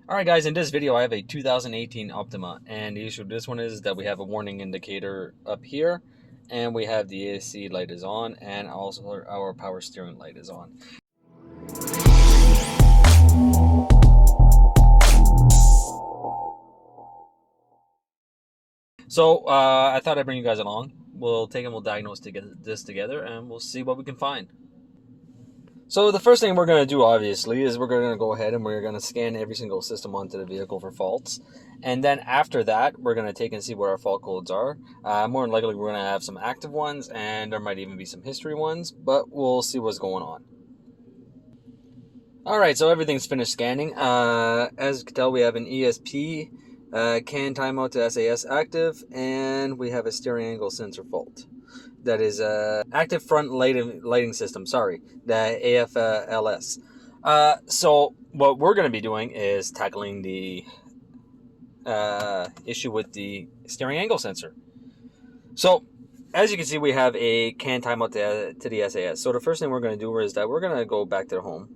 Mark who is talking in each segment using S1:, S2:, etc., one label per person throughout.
S1: Alright guys, in this video I have a 2018 Optima, and the issue with this one is that we have a warning indicator up here, and we have the AC light is on, and also our power steering light is on. So I thought I'd bring you guys along. We'll take and we'll diagnose this together, and we'll see what we can find. So the first thing we're going to do, obviously, is we're going to go ahead and we're going to scan every single system onto the vehicle for faults. And then after that, we're going to take and see what our fault codes are. More than likely, we're going to have some active ones, and there might even be some history ones, but we'll see what's going on. Alright, so everything's finished scanning. As you can tell, we have an ESP, CAN timeout to SAS active, and we have a steering angle sensor fault. That is active front lighting system, sorry, the AFLS. So what we're going to be doing is tackling the issue with the steering angle sensor. So as you can see, we have a CAN timeout to the SAS. So the first thing we're going to do is that we're going to go back to the home.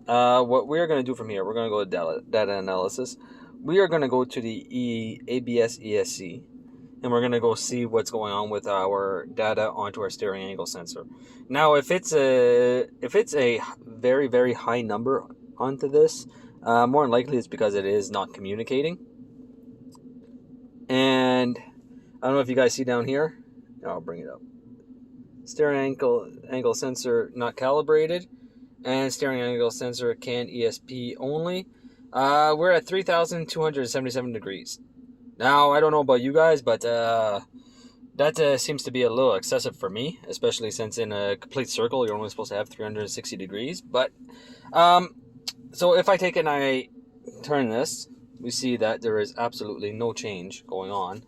S1: What we're going to do from here, we're going to go to data analysis. We are going to go to the ABS ESC. And we're going to go see what's going on with our data onto our steering angle sensor. Now, if it's a very, very high number onto this, more than likely it's because it is not communicating. And I don't know if you guys see down here. I'll bring it up. Steering angle sensor not calibrated, and steering angle sensor CAN ESP only. We're at 3,277 degrees. Now, I don't know about you guys, but that seems to be a little excessive for me, especially since in a complete circle, you're only supposed to have 360 degrees. But, so if I take and I turn this, we see that there is absolutely no change going on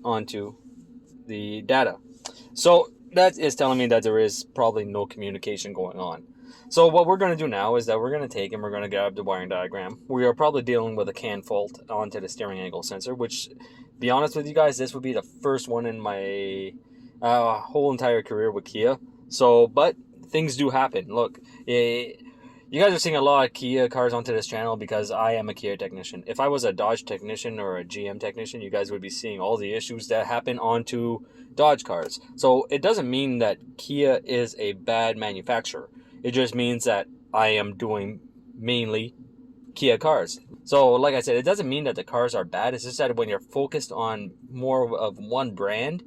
S1: onto the data. So that is telling me that there is probably no communication going on. So what we're going to do now is that we're going to take and we're going to grab the wiring diagram. We are probably dealing with a CAN fault onto the steering angle sensor, which, to be honest with you guys, this would be the first one in my whole entire career with Kia. So, but things do happen. Look, you guys are seeing a lot of Kia cars onto this channel because I am a Kia technician. If I was a Dodge technician or a GM technician, you guys would be seeing all the issues that happen onto Dodge cars. So it doesn't mean that Kia is a bad manufacturer. It just means that I am doing mainly Kia cars. So, like I said, it doesn't mean that the cars are bad. It's just that when you're focused on more of one brand,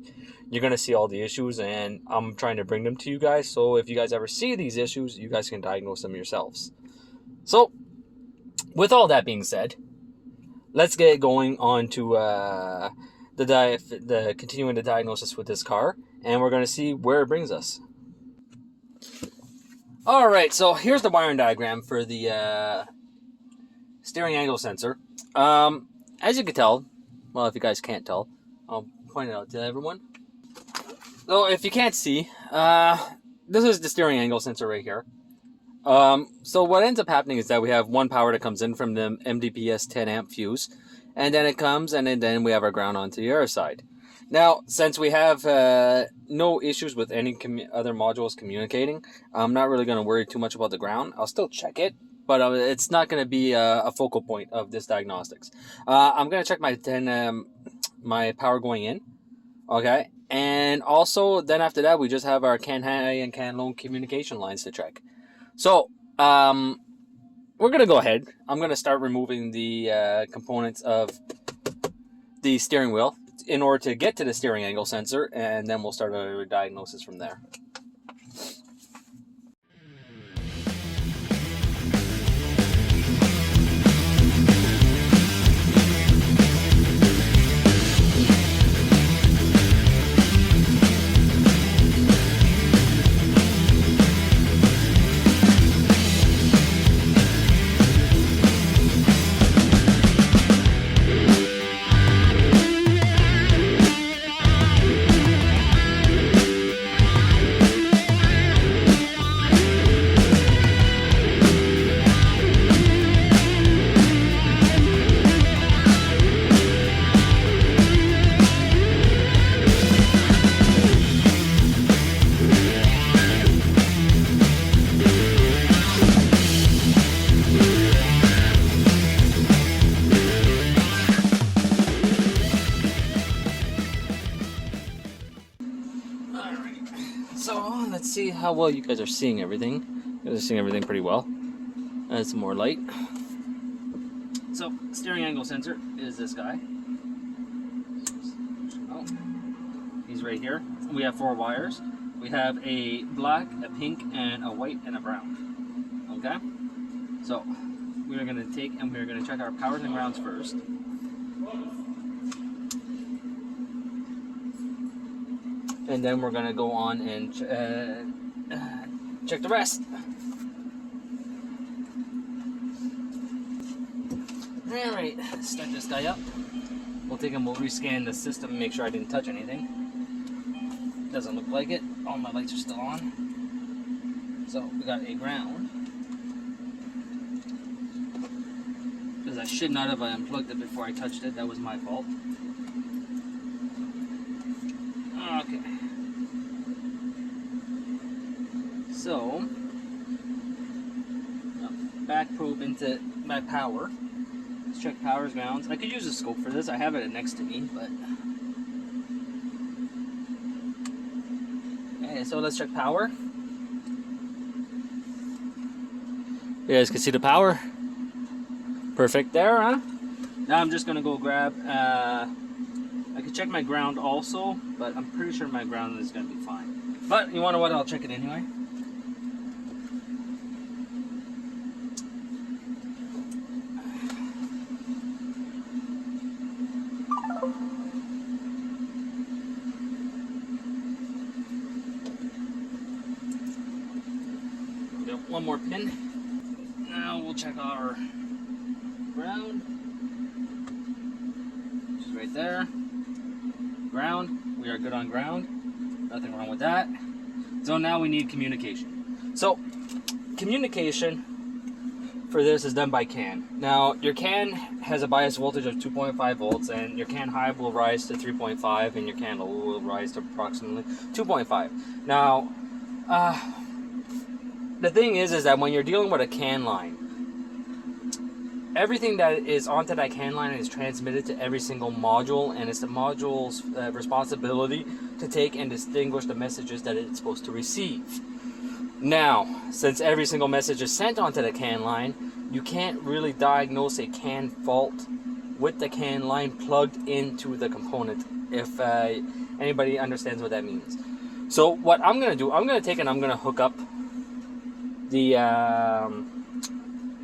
S1: you're going to see all the issues, and I'm trying to bring them to you guys. So if you guys ever see these issues, you guys can diagnose them yourselves. So, with all that being said, let's get going on to continuing the diagnosis with this car, and we're going to see where it brings us. Alright, so here's the wiring diagram for the steering angle sensor. As you can tell, well, if you guys can't tell, I'll point it out to everyone. So if you can't see, this is the steering angle sensor right here. So what ends up happening is that we have one power that comes in from the MDPS 10 amp fuse, and then it comes, and then we have our ground onto the other side. Now, since we have no issues with any other modules communicating, I'm not really going to worry too much about the ground. I'll still check it, but it's not going to be a focal point of this diagnostics. I'm going to check my power going in, okay? And also, then after that, we just have our CAN high and CAN low communication lines to check. So, we're going to go ahead. I'm going to start removing the components of the steering wheel in order to get to the steering angle sensor, and then we'll start a diagnosis from there. see how well you guys are seeing everything. You guys are seeing everything pretty well. Add some more light. So, steering angle sensor is this guy. Oh, he's right here. We have 4 wires. We have a black, a pink, and a white, and a brown. Okay? So, we're going to take and we're going to check our powers and grounds first. And then we're going to go on and check the rest. Alright, start this guy up. We'll take and we'll rescan the system and make sure I didn't touch anything. Doesn't look like it. All my lights are still on. So we got a ground. Because I should not have unplugged it before I touched it. That was my fault. Okay. So, back probe into my power. Let's check powers, grounds. I could use a scope for this. I have it next to me, but... Okay, so let's check power. You guys can see the power. Perfect there, huh? Now I'm just gonna go grab, I could check my ground also, but I'm pretty sure my ground is gonna be fine. But you wanna what, I'll check it anyway. One more pin. Now we'll check our ground. Which is right there. Ground. We are good on ground. Nothing wrong with that. So now we need communication. So communication for this is done by CAN. Now your CAN has a bias voltage of 2.5 volts and your CAN high will rise to 3.5 and your CAN low will rise to approximately 2.5. Now the thing is that when you're dealing with a CAN line, everything that is onto that CAN line is transmitted to every single module, and it's the module's responsibility to take and distinguish the messages that it's supposed to receive. Now, since every single message is sent onto the CAN line, you can't really diagnose a CAN fault with the CAN line plugged into the component, if anybody understands what that means. So what I'm going to do, I'm going to take and I'm going to hook up the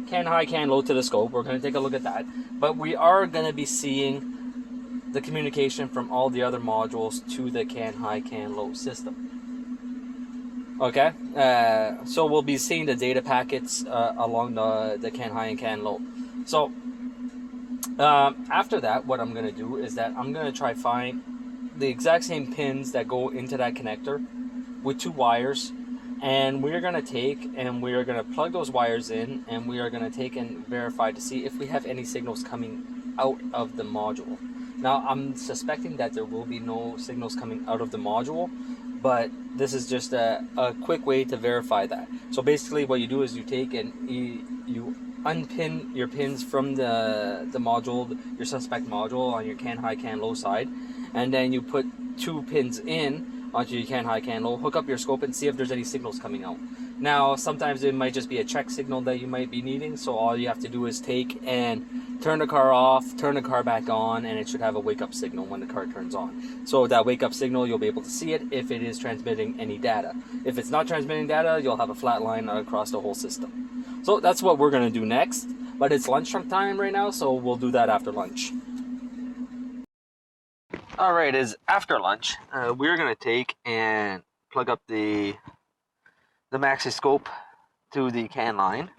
S1: CAN high, CAN low to the scope. We're going to take a look at that. But we are going to be seeing the communication from all the other modules to the CAN high, CAN low system. Okay? So we'll be seeing the data packets along the CAN high and CAN low. So after that, what I'm going to do is that I'm going to try find the exact same pins that go into that connector with 2 wires. And we're going to take and we are going to plug those wires in, and we are going to take and verify to see if we have any signals coming out of the module. Now I'm suspecting that there will be no signals coming out of the module, but this is just a quick way to verify that. So basically what you do is you take and you unpin your pins from the module, your suspect module on your CAN high, CAN low side, and then you put 2 pins in onto your CAN high, CAN low, hook up your scope and see if there's any signals coming out. Now sometimes it might just be a check signal that you might be needing, so all you have to do is take and turn the car off, turn the car back on, and it should have a wake up signal when the car turns on. So with that wake up signal, you'll be able to see it if it is transmitting any data. If it's not transmitting data, you'll have a flat line across the whole system. So that's what we're going to do next, but it's lunchtime time right now, so we'll do that after lunch. Alright, it's after lunch. We're going to take and plug up the maxi scope to the CAN line.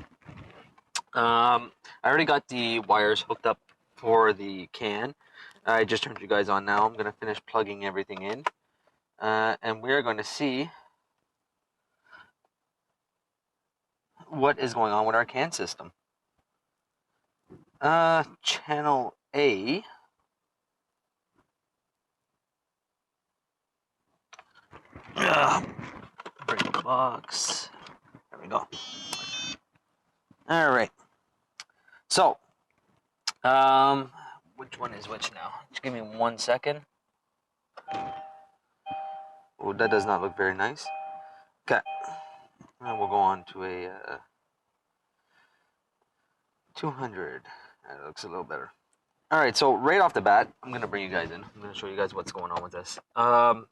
S1: I already got the wires hooked up for the CAN. I just turned you guys on now. I'm going to finish plugging everything in. And we're going to see what is going on with our CAN system. Channel A. Break the box. There we go. All right. So, which one is which now? Just give me 1 second. Oh, that does not look very nice. Okay, and we'll go on to a 200. That looks a little better. All right, so right off the bat, I'm gonna bring you guys in. I'm gonna show you guys what's going on with this. Right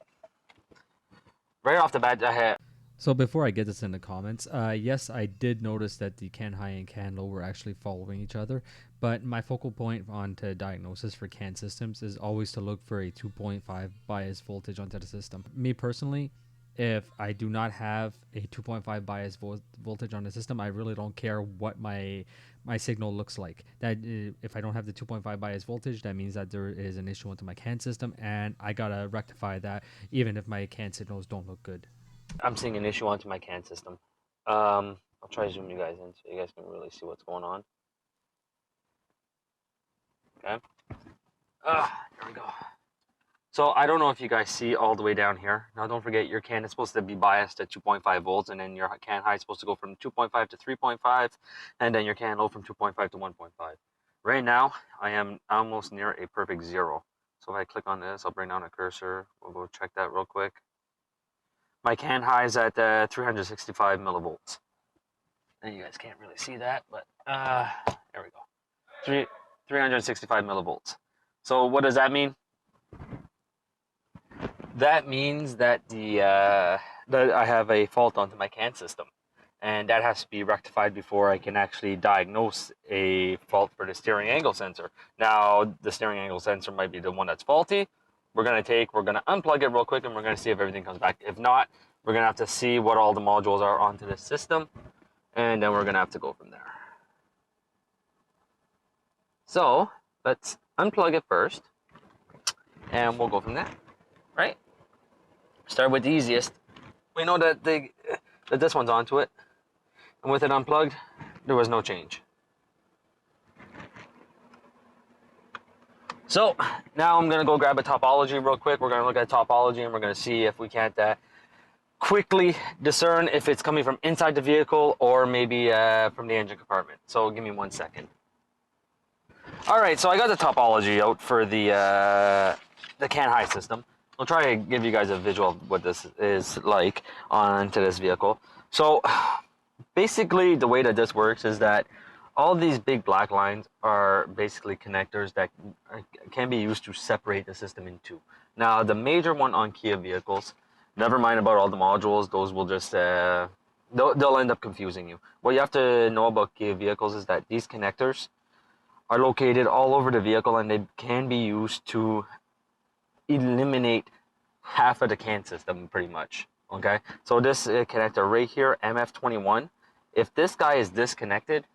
S1: off the bat, I have.
S2: So before I get this in the comments, yes, I did notice that the CAN high and CAN low were actually following each other, but my focal point onto diagnosis for CAN systems is always to look for a 2.5 bias voltage onto the system. Me personally, if I do not have a 2.5 bias voltage on the system, I really don't care what my signal looks like. That if I don't have the 2.5 bias voltage, that means that there is an issue onto my CAN system, and I gotta rectify that even if my CAN signals don't look good.
S1: I'm seeing an issue onto my CAN system. I'll try to zoom you guys in so you guys can really see what's going on. Okay. Here we go. So I don't know if you guys see all the way down here. Now don't forget your CAN is supposed to be biased at 2.5 volts, and then your CAN high is supposed to go from 2.5 to 3.5, and then your CAN low from 2.5 to 1.5. Right now, I am almost near a perfect 0. So if I click on this, I'll bring down a cursor. We'll go check that real quick. My CAN high is at 365 millivolts. And you guys can't really see that, but there we go. 365 millivolts. So what does that mean? That means that that I have a fault onto my CAN system, and that has to be rectified before I can actually diagnose a fault for the steering angle sensor. Now, the steering angle sensor might be the one that's faulty. We're gonna unplug it real quick, and we're gonna see if everything comes back. If not, we're gonna have to see what all the modules are onto the system, and then we're gonna have to go from there. So let's unplug it first, and we'll go from there, right? Start with the easiest. We know that this one's onto it, and with it unplugged, there was no change. So now I'm gonna go grab a topology real quick. We're gonna look at topology, and we're gonna see if we can't quickly discern if it's coming from inside the vehicle or maybe from the engine compartment. So give me 1 second. All right, so I got the topology out for the CAN high system. I'll try to give you guys a visual of what this is like onto this vehicle. So basically the way that this works is that all these big black lines are basically connectors that can be used to separate the system in two. Now the major one on Kia vehicles, never mind about all the modules, those will just, they'll end up confusing you. What you have to know about Kia vehicles is that these connectors are located all over the vehicle, and they can be used to eliminate half of the CAN system pretty much. Okay, so this connector right here, MF21, if this guy is disconnected,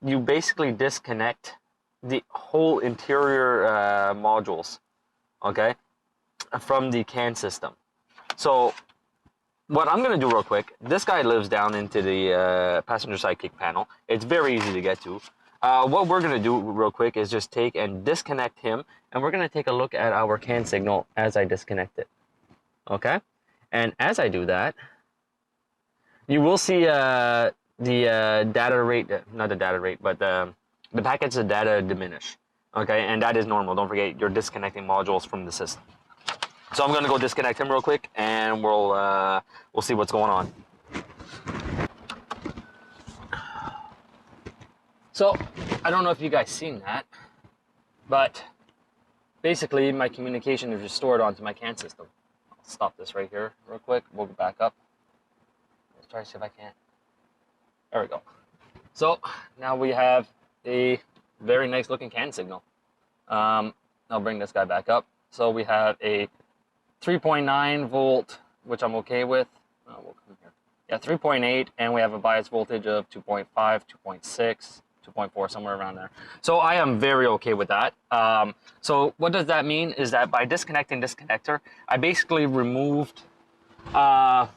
S1: you basically disconnect the whole interior modules, okay, from the CAN system. So what I'm going to do real quick, this guy lives down into the passenger side kick panel. It's very easy to get to. What we're going to do real quick is just take and disconnect him, and we're going to take a look at our CAN signal as I disconnect it. Okay? And as I do that, you will see the data rate, not the data rate, but the packets of data diminish. Okay? And that is normal. Don't forget, you're disconnecting modules from the system. So I'm going to go disconnect him real quick, and we'll see what's going on. So, I don't know if you guys seen that, but basically my communication is restored onto my CAN system. I'll stop this right here real quick. We'll go back up. Let's try to see if I can. There we go. So, now we have a very nice looking CAN signal. I'll bring this guy back up. So we have a 3.9 volt, which I'm okay with. We'll come here. Yeah, 3.8, and we have a bias voltage of 2.5, 2.6. 2.4, somewhere around there. So I am very okay with that. So what does that mean is that by disconnecting this connector, I basically removed how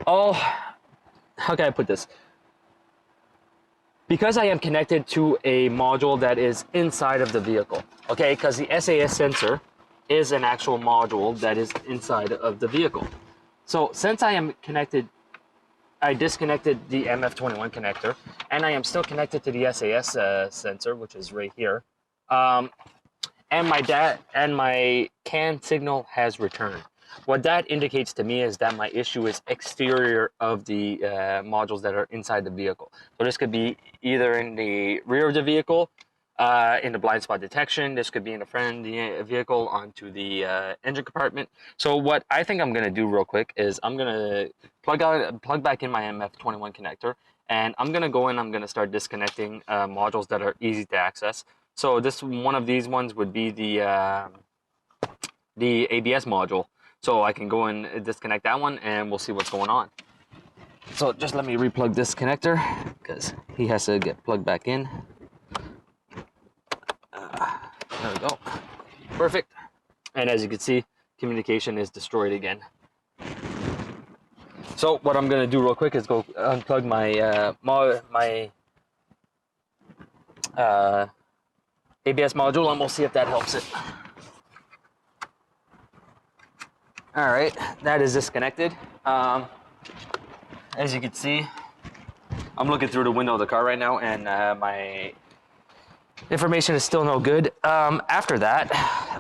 S1: can I put this? Because I am connected to a module that is inside of the vehicle, okay? Because the SAS sensor is an actual module that is inside of the vehicle. So since I am connected, I disconnected the MF21 connector, and I am still connected to the SAS sensor, which is right here. And my CAN signal has returned. what that indicates to me is that my issue is exterior of the modules that are inside the vehicle. So this could be either in the rear of the vehicle, in the blind spot detection. This could be in the front of the vehicle onto the engine compartment. So what I think I'm going to do real quick is I'm going to plug back in my MF21 connector, and I'm going to go in, I'm going to start disconnecting modules that are easy to access. So this one of these ones would be the ABS module. So I can go and disconnect that one and we'll see what's going on. So just let me replug this connector because he has to get plugged back in. There we go. Perfect. And as you can see, communication is destroyed again. So what I'm going to do real quick is go unplug my ABS module and we'll see if that helps it. All right, that is disconnected. As you can see, I'm looking through the window of the car right now, and my information is still no good. After that,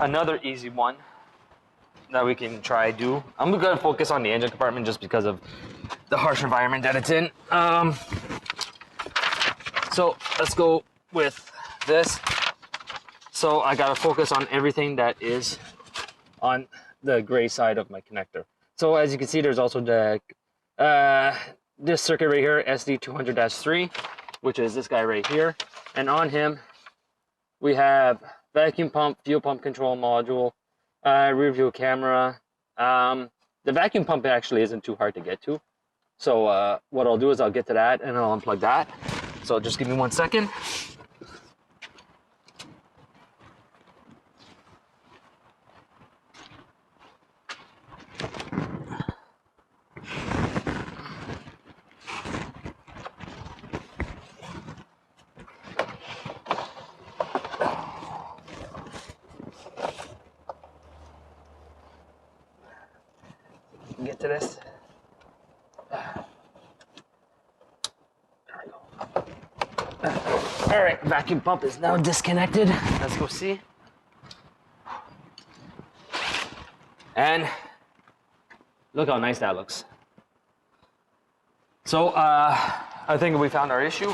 S1: another easy one that we can try do. I'm gonna focus on the engine compartment just because of the harsh environment that it's in. So let's go with this. So I gotta focus on everything that is on the gray side of my connector. So as you can see, there's also the this circuit right here, SD200-3, which is this guy right here. And on him, we have vacuum pump, fuel pump control module, rear view camera. The vacuum pump actually isn't too hard to get to. So what I'll do is I'll get to that and I'll unplug that. So just give me 1 second. Get to this. There we go. All right, vacuum pump is now disconnected. Let's go see. And look how nice that looks. So I think we found our issue.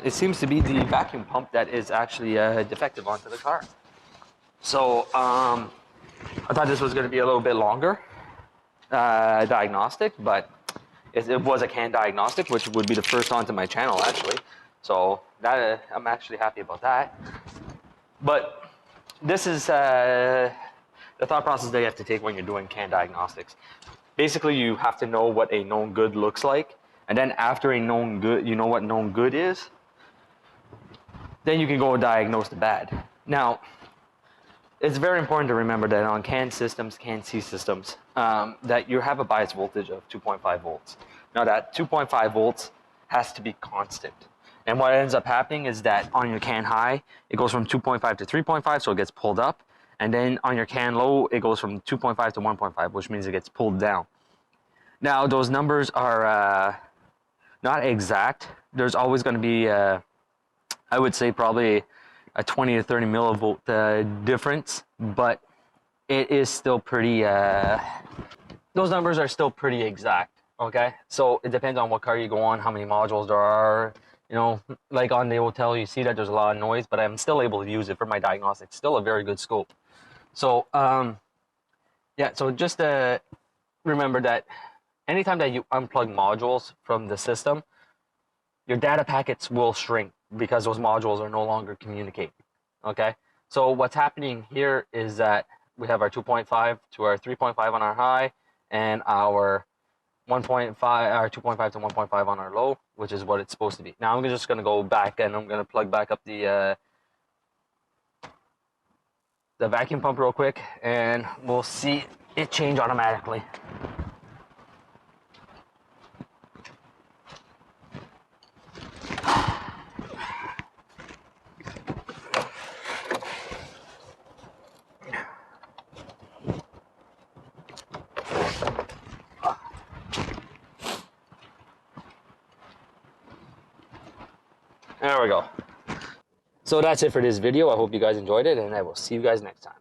S1: It seems to be the vacuum pump that is actually defective onto the car. So I thought this was going to be a little bit longer diagnostic, but it was a CAN diagnostic, which would be the first onto my channel actually. So that I'm actually happy about that. But this is the thought process that you have to take when you're doing CAN diagnostics. Basically, you have to know what a known good looks like, and then after a known good, you know what known good is, then you can go diagnose the bad. Now, it's very important to remember that on CAN systems, CAN C systems, that you have a bias voltage of 2.5 volts. Now that 2.5 volts has to be constant. And what ends up happening is that on your CAN high, it goes from 2.5 to 3.5, so it gets pulled up. And then on your CAN low, it goes from 2.5 to 1.5, which means it gets pulled down. Now those numbers are not exact. There's always going to be, I would say probably a 20 to 30 millivolt difference, but it is still pretty, those numbers are still pretty exact, okay? So it depends on what car you go on, how many modules there are. You know, like on the hotel, you see that there's a lot of noise, but I'm still able to use it for my diagnostics. Still a very good scope. So, yeah, so just remember that anytime that you unplug modules from the system, your data packets will shrink because those modules are no longer communicating, okay? So what's happening here is that we have our 2.5 to our 3.5 on our high and our 1.5, our 2.5 to 1.5 on our low, which is what it's supposed to be. Now I'm just gonna go back and I'm gonna plug back up the vacuum pump real quick and we'll see it change automatically. There we go. So that's it for this video. I hope you guys enjoyed it, and I will see you guys next time.